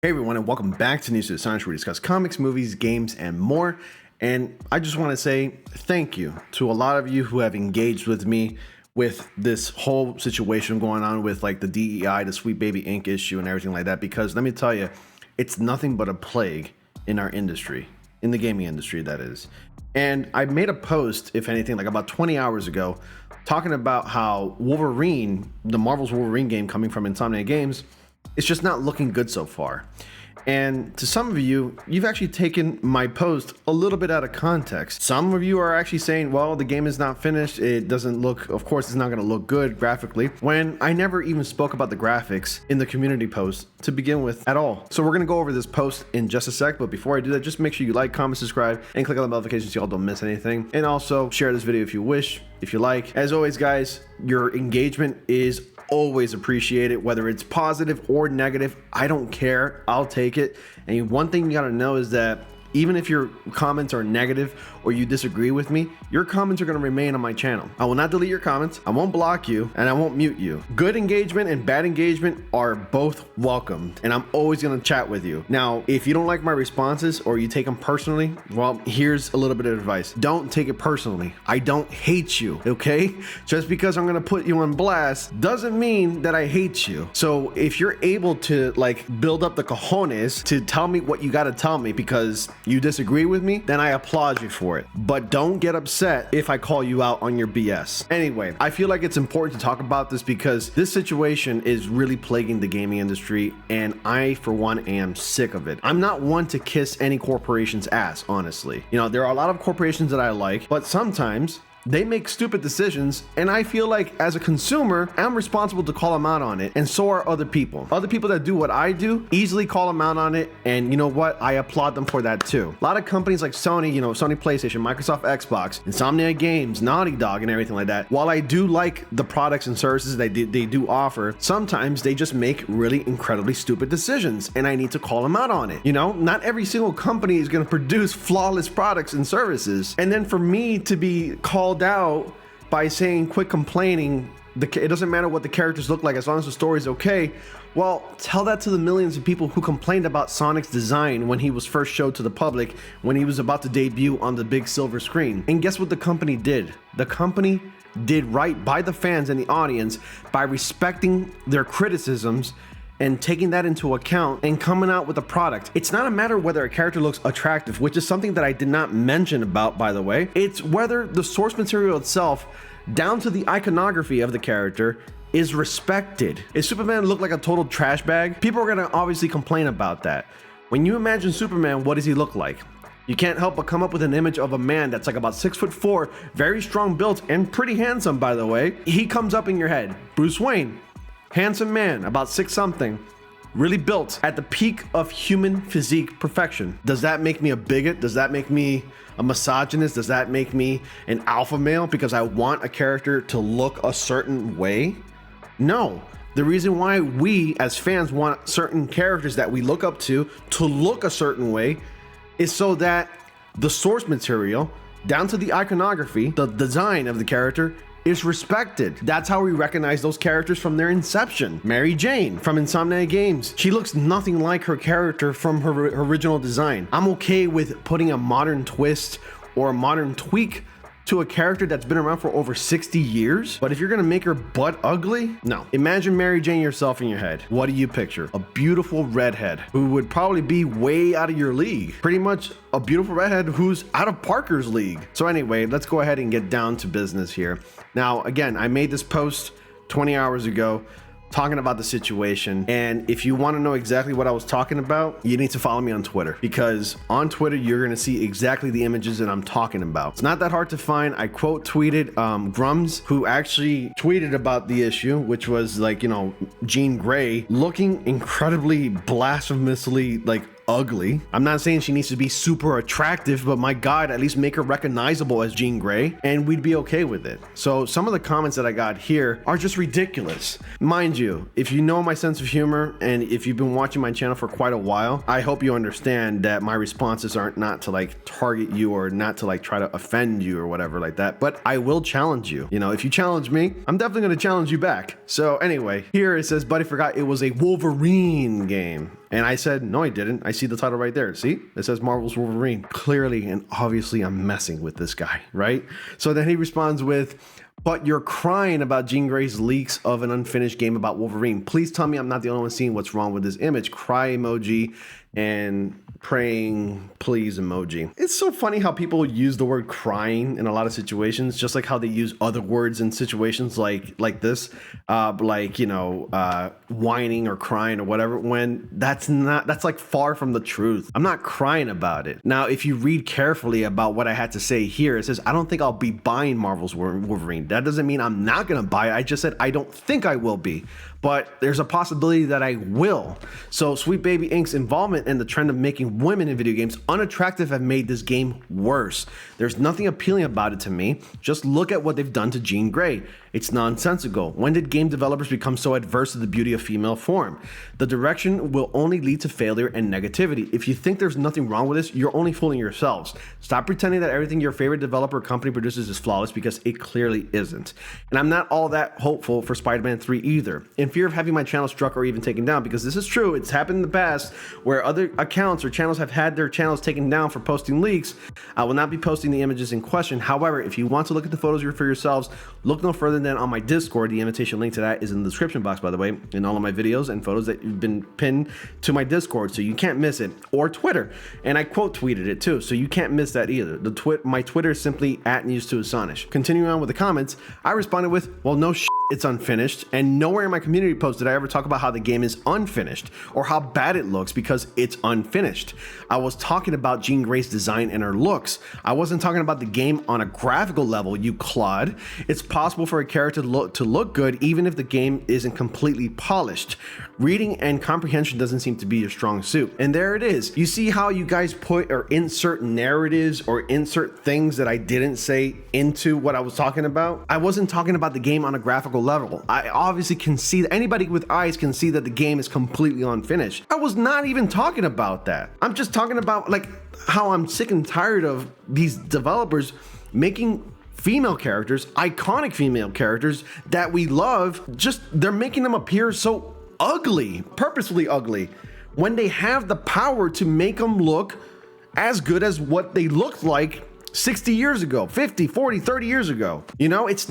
Hey everyone, and welcome back to News to the Science, where we discuss comics, movies, games, and more. And I just want to say thank you to a lot of you who have engaged with me with this whole situation going on with like the DEI, the Sweet Baby Inc. issue and everything like that, because let me tell you, it's nothing but a plague in our industry, in the gaming industry, that is. And I made a post, if anything, like about 20 hours ago, talking about how Wolverine, the Marvel's Wolverine game coming from Insomniac Games, it's just not looking good so far. And to some of you, you've actually taken my post a little bit out of context. Some of you are actually saying, well, the game is not finished. It doesn't look, of course, it's not going to look good graphically, when I never even spoke about the graphics in the community post to begin with at all. So we're going to go over this post in just a sec. But before I do that, just make sure you like, comment, subscribe, and click on the notifications so y'all don't miss anything. And also share this video if you wish, if you like. As always, guys, your engagement is always appreciated, whether it's positive or negative. I don't care, I'll take it. And one thing you gotta know is that even if your comments are negative or you disagree with me, your comments are going to remain on my channel. I will not delete your comments, I won't block you, and I won't mute you. Good engagement and bad engagement are both welcomed, and I'm always going to chat with you. Now, if you don't like my responses or you take them personally, well, here's a little bit of advice. Don't take it personally. I don't hate you, okay? Just because I'm going to put you on blast doesn't mean that I hate you. So if you're able to like build up the cojones to tell me what you got to tell me because you disagree with me, then I applaud you for it. But don't get upset if I call you out on your BS. Anyway, I feel like it's important to talk about this because this situation is really plaguing the gaming industry, and I, for one, am sick of it. I'm not one to kiss any corporation's ass, honestly. You know, there are a lot of corporations that I like, but sometimes they make stupid decisions, and I feel like as a consumer, I'm responsible to call them out on it, and so are other people. Other people that do what I do easily call them out on it, and you know what? I applaud them for that too. A lot of companies like Sony, you know, Sony PlayStation, Microsoft Xbox, Insomniac Games, Naughty Dog, and everything like that, while I do like the products and services that they do offer, sometimes they just make really incredibly stupid decisions, and I need to call them out on it. You know, not every single company is going to produce flawless products and services, and then for me to be called out by saying quit complaining, it doesn't matter what the characters look like as long as the story is okay. Well, tell that to the millions of people who complained about Sonic's design when he was first showed to the public, when he was about to debut on the big silver screen. And guess what the company did? The company did right by the fans and the audience by respecting their criticisms and taking that into account and coming out with a product. It's not a matter of whether a character looks attractive, which is something that I did not mention about, by the way. It's whether the source material itself, down to the iconography of the character, is respected. If Superman looked like a total trash bag, people are gonna obviously complain about that. When you imagine Superman, what does he look like? You can't help but come up with an image of a man that's like about 6'4", very strong built, and pretty handsome, by the way. He comes up in your head. Bruce Wayne, handsome man, about 6-something, really built at the peak of human physique perfection. Does that make me a bigot? Does that make me a misogynist? Does that make me an alpha male because I want a character to look a certain way? No. The reason why we as fans want certain characters that we look up to look a certain way is so that the source material, down to the iconography, the design of the character, is respected. That's how we recognize those characters from their inception. Mary Jane from Insomniac Games. She looks nothing like her character from her original design. I'm okay with putting a modern twist or a modern tweak to a character that's been around for over 60 years. But if you're gonna make her butt ugly, no. Imagine Mary Jane yourself in your head. What do you picture? A beautiful redhead who would probably be way out of your league. Pretty much a beautiful redhead who's out of Parker's league. So anyway, let's go ahead and get down to business here. Now, again, I made this post 20 hours ago talking about the situation, and if you want to know exactly what I was talking about, you need to follow me on Twitter, because on Twitter you're going to see exactly the images that I'm talking about. It's not that hard to find. I quote tweeted Grums, who actually tweeted about the issue, which was like, you know, Jean Grey looking incredibly blasphemously like ugly. I'm not saying she needs to be super attractive, but my God, at least make her recognizable as Jean Grey, and we'd be okay with it. So some of the comments that I got here are just ridiculous. Mind you, if you know my sense of humor and if you've been watching my channel for quite a while, I hope you understand that my responses aren't not to like target you or not to like try to offend you or whatever like that, but I will challenge you. You know, if you challenge me, I'm definitely going to challenge you back. So anyway, here it says, Buddy forgot it was a Wolverine game. And I said, no, I didn't. I see the title right there. See, it says Marvel's Wolverine. Clearly and obviously I'm messing with this guy, right? So then he responds with, but you're crying about Jean Grey's leaks of an unfinished game about Wolverine. Please tell me I'm not the only one seeing what's wrong with this image. Cry emoji and praying please emoji. It's so funny how people use the word crying in a lot of situations, just like how they use other words in situations like this, like, you know, whining or crying or whatever, when that's like far from the truth. I'm not crying about it. Now, if you read carefully about what I had to say here, it says, I don't think I'll be buying Marvel's Wolverine. That doesn't mean I'm not gonna buy it. I just said I don't think I will be, but there's a possibility that I will. So Sweet Baby Inc.'s involvement in the trend of making women in video games unattractive have made this game worse. There's nothing appealing about it to me. Just look at what they've done to Jean Grey. It's nonsensical. When did game developers become so adverse to the beauty of female form? The direction will only lead to failure and negativity. If you think there's nothing wrong with this, you're only fooling yourselves. Stop pretending that everything your favorite developer or company produces is flawless, because it clearly isn't. And I'm not all that hopeful for Spider-Man 3 either, in fear of having my channel struck or even taken down, because this is true. It's happened in the past where other accounts or channels have had their channels taken down for posting leaks. I will not be posting the images in question. However, if you want to look at the photos for yourselves, look no further than on my Discord. The invitation link to that is in the description box, by the way, in all of my videos and photos that have been pinned to my Discord, so you can't miss it. Or Twitter, and I quote tweeted it too, so you can't miss that either. My Twitter is simply @news2astonish. Continuing on with the comments, I responded with, well, no shit, it's unfinished, and nowhere in my community post did I ever talk about how the game is unfinished or how bad it looks because it's unfinished. I was talking about Jean Grey's design and her looks. I wasn't talking about the game on a graphical level, you clod. It's possible for a character to look good even if the game isn't completely polished. Reading and comprehension doesn't seem to be your strong suit. And there it is. You see how you guys put or insert narratives or insert things that I didn't say into what I was talking about? I wasn't talking about the game on a graphical level. I obviously can see that anybody with eyes can see that the game is completely unfinished. I was not even talking about that. I'm just talking about like how I'm sick and tired of these developers making female characters, iconic female characters that we love, just they're making them appear so ugly, purposefully ugly, when they have the power to make them look as good as what they looked like 60 years ago, 50, 40, 30 years ago. You know, it's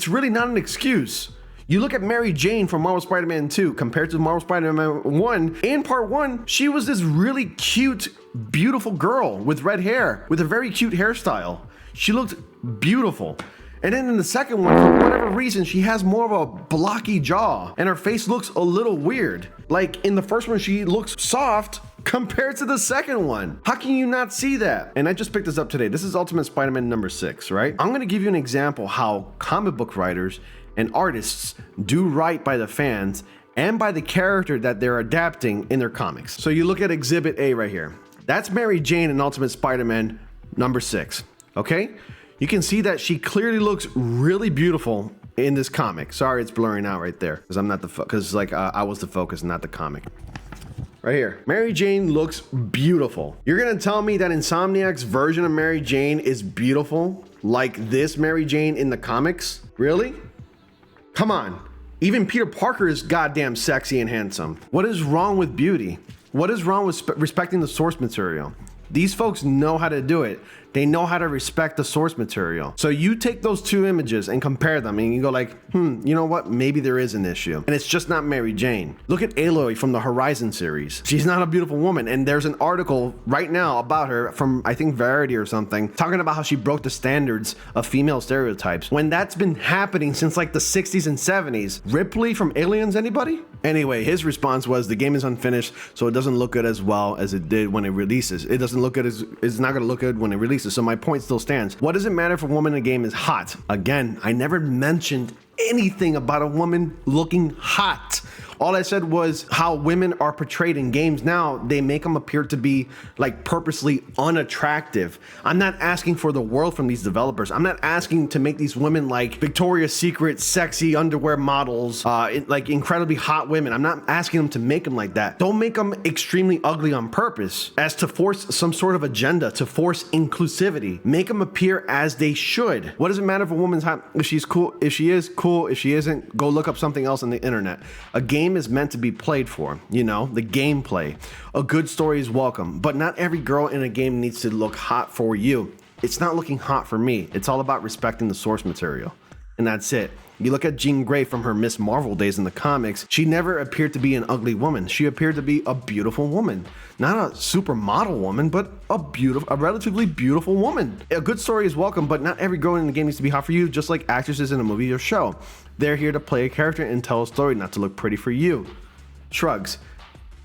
really not an excuse. You look at Mary Jane from Marvel Spider-Man 2 compared to Marvel Spider-Man 1. In part 1, she was this really cute, beautiful girl with red hair, with a very cute hairstyle. She looked beautiful. And then in the second one, for whatever reason, she has more of a blocky jaw and her face looks a little weird. Like in the first one, she looks soft compared to the second one. How can you not see that? And I just picked this up today. This is Ultimate Spider-Man number 6, right? I'm gonna give you an example how comic book writers and artists do right by the fans and by the character that they're adapting in their comics. So you look at Exhibit A right here. That's Mary Jane in Ultimate Spider-Man number 6, okay? You can see that she clearly looks really beautiful in this comic. Sorry, it's blurring out right there because I'm not the I was the focus, not the comic. Right here, Mary Jane looks beautiful. You're gonna tell me that Insomniac's version of Mary Jane is beautiful like this Mary Jane in the comics? Really? Come on. Even Peter Parker is goddamn sexy and handsome. What is wrong with beauty? What is wrong with respecting the source material? These folks know how to do it. They know how to respect the source material. So you take those two images and compare them and you go like, you know what? Maybe there is an issue. And it's just not Mary Jane. Look at Aloy from the Horizon series. She's not a beautiful woman. And there's an article right now about her from, I think, Variety or something, talking about how she broke the standards of female stereotypes when that's been happening since like the 60s and 70s. Ripley from Aliens, anybody? Anyway, his response was the game is unfinished, so it doesn't look good as well as it did when it releases. It doesn't look good it's not gonna look good when it releases. So my point still stands. What does it matter if a woman in a game is hot? Again, I never mentioned anything about a woman looking hot. All I said was how women are portrayed in games now. They make them appear to be like purposely unattractive. I'm not asking for the world from these developers. I'm not asking to make these women like Victoria's Secret sexy underwear models, like incredibly hot women. I'm not asking them to make them like that. Don't make them extremely ugly on purpose as to force some sort of agenda, to force inclusivity. Make them appear as they should. What does it matter if a woman's hot? If she's cool, if she is cool, if she isn't, go look up something else on the internet. A game game is meant to be played for, you know, the gameplay. A good story is welcome, but not every girl in a game needs to look hot for you. It's not looking hot for me. It's all about respecting the source material. And that's it. You look at Jean Grey from her Miss Marvel days in the comics, she never appeared to be an ugly woman. She appeared to be a beautiful woman. Not a supermodel woman, but a relatively beautiful woman. A good story is welcome, but not every girl in the game needs to be hot for you, just like actresses in a movie or show. They're here to play a character and tell a story, not to look pretty for you. Shrugs.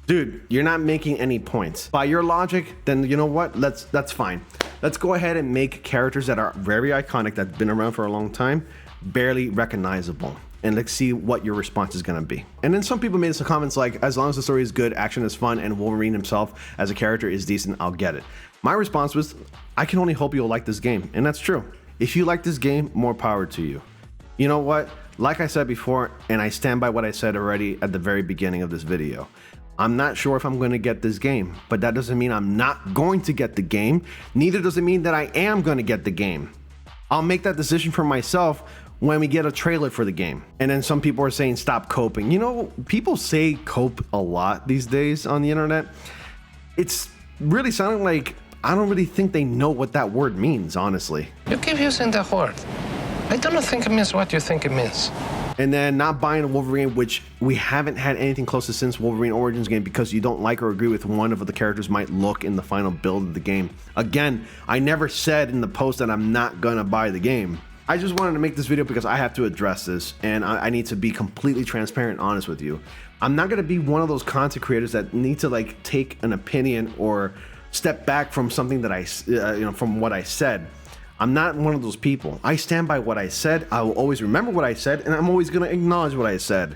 Dude, you're not making any points. By your logic, then you know what? That's fine. Let's go ahead and make characters that are very iconic, that's been around for a long time, barely recognizable, and let's see what your response is going to be. And then some people made some comments like, as long as the story is good, action is fun, and Wolverine himself as a character is decent, I'll get it. My response was, I can only hope you'll like this game, and that's true. If you like this game, more power to you. You know what? Like I said before, and I stand by what I said already at the very beginning of this video, I'm not sure if I'm going to get this game, but that doesn't mean I'm not going to get the game. Neither does it mean that I am going to get the game. I'll make that decision for myself when we get a trailer for the game. And then some people are saying stop coping. You know, people say cope a lot these days on the internet. It's really sounding like I don't really think they know what that word means, honestly. You keep using that word. I don't think it means what you think it means. And then not buying a Wolverine, which we haven't had anything close to since Wolverine Origins game, because you don't like or agree with one of the characters might look in the final build of the game. Again, I never said in the post that I'm not gonna buy the game. I just wanted to make this video because I have to address this, and I need to be completely transparent and honest with you. I'm not gonna be one of those content creators that need to like take an opinion or step back from something that from what I said. I'm not one of those people. I stand by what I said. I will always remember what I said, and I'm always going to acknowledge what I said.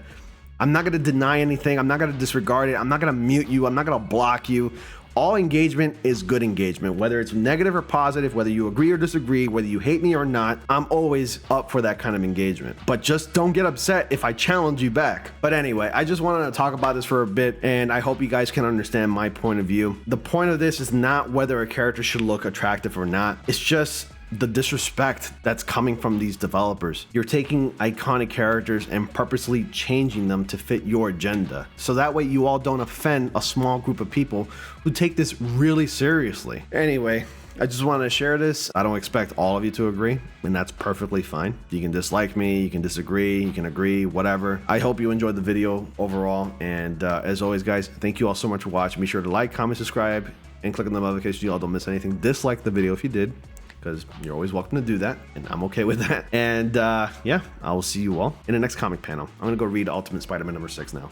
I'm not going to deny anything. I'm not going to disregard it. I'm not going to mute you. I'm not going to block you. All engagement is good engagement, whether it's negative or positive, whether you agree or disagree, whether you hate me or not. I'm always up for that kind of engagement. But just don't get upset if I challenge you back. But anyway, I just wanted to talk about this for a bit, and I hope you guys can understand my point of view. The point of this is not whether a character should look attractive or not. It's just the disrespect that's coming from these developers. You're taking iconic characters and purposely changing them to fit your agenda. So that way you all don't offend a small group of people who take this really seriously. Anyway, I just wanted to share this. I don't expect all of you to agree, and that's perfectly fine. You can dislike me, you can disagree, you can agree, whatever. I hope you enjoyed the video overall, and as always guys, thank you all so much for watching. Be sure to like, comment, subscribe, and click on the notification so you all don't miss anything. Dislike the video if you did, because you're always welcome to do that, and I'm okay with that. And yeah, I will see you all in the next comic panel. I'm gonna go read Ultimate Spider-Man #6 now.